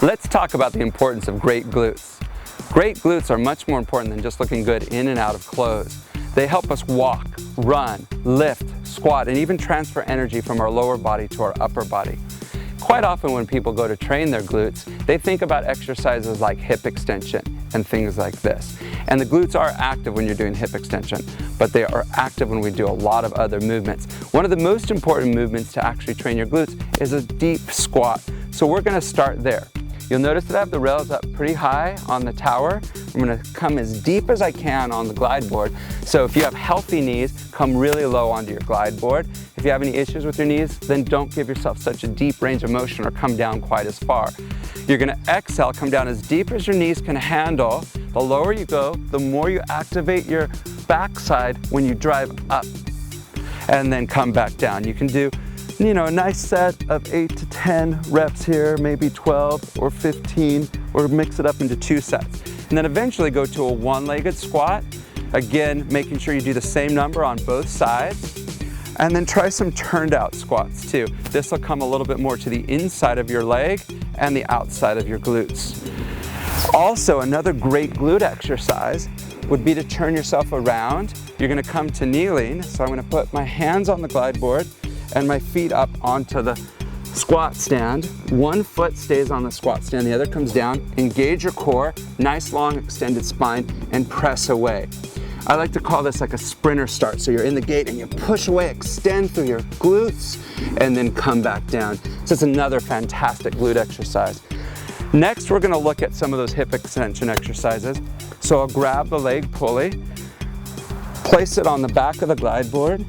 Let's talk about the importance of great glutes. Great glutes are much more important than just looking good in and out of clothes. They help us walk, run, lift, squat, and even transfer energy from our lower body to our upper body. Quite often when people go to train their glutes, they think about exercises like hip extension and things like this. And the glutes are active when you're doing hip extension, but they are active when we do a lot of other movements. One of the most important movements to actually train your glutes is a deep squat. So we're going to start there. You'll notice that I have the rails up pretty high on the tower. I'm going to come as deep as I can on the glide board. So if you have healthy knees, come really low onto your glide board. If you have any issues with your knees, then don't give yourself such a deep range of motion or come down quite as far. You're going to exhale, come down as deep as your knees can handle. The lower you go, the more you activate your backside when you drive up. And then come back down. You can do a nice set of 8 to 10 reps here, maybe 12 or 15, or mix it up into 2 sets. And then eventually go to a one-legged squat. Again, making sure you do the same number on both sides. And then try some turned out squats too. This will come a little bit more to the inside of your leg and the outside of your glutes. Also, another great glute exercise would be to turn yourself around. You're gonna come to kneeling. So I'm gonna put my hands on the glide board and my feet up onto the squat stand. One foot stays on the squat stand, the other comes down. Engage your core, nice long extended spine, and press away. I like to call this like a sprinter start. So you're in the gate and you push away, extend through your glutes, and then come back down. So it's another fantastic glute exercise. Next, we're gonna look at some of those hip extension exercises. So I'll grab the leg pulley, place it on the back of the glide board.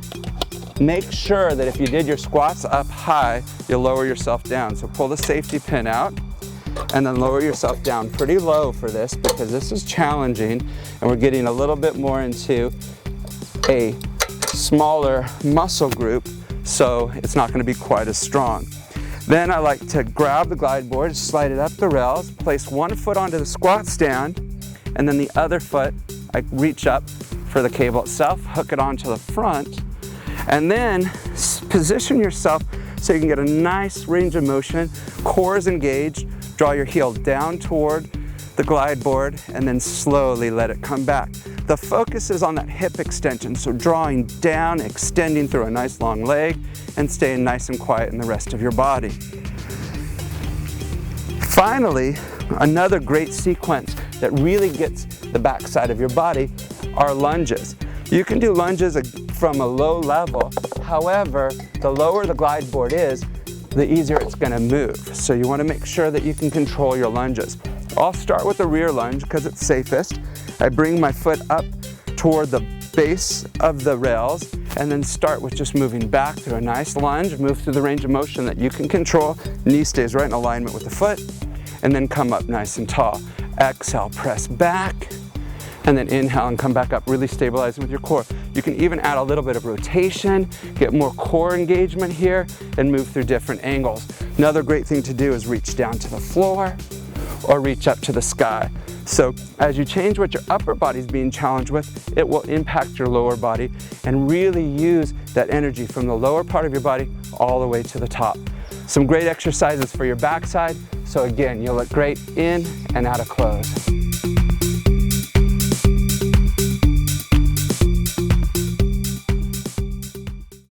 Make sure that if you did your squats up high, you'll lower yourself down. So pull the safety pin out and then lower yourself down pretty low for this because this is challenging and we're getting a little bit more into a smaller muscle group, so it's not going to be quite as strong. Then I like to grab the glide board, slide it up the rails, place one foot onto the squat stand, and then the other foot, I reach up for the cable itself, hook it onto the front, and then position yourself so you can get a nice range of motion, core is engaged, draw your heel down toward the glide board, and then slowly let it come back. The focus is on that hip extension, so drawing down, extending through a nice long leg, and staying nice and quiet in the rest of your body. Finally, another great sequence that really gets the backside of your body are lunges. You can do lunges from a low level. However, the lower the glide board is, the easier it's going to move. So you want to make sure that you can control your lunges. I'll start with the rear lunge because it's safest. I bring my foot up toward the base of the rails and then start with just moving back through a nice lunge, move through the range of motion that you can control. Knee stays right in alignment with the foot, and then come up nice and tall. Exhale, press back, and then inhale and come back up, really stabilizing with your core. You can even add a little bit of rotation, get more core engagement here, and move through different angles. Another great thing to do is reach down to the floor or reach up to the sky. So as you change what your upper body's being challenged with, it will impact your lower body and really use that energy from the lower part of your body all the way to the top. Some great exercises for your backside. So again, you'll look great in and out of clothes.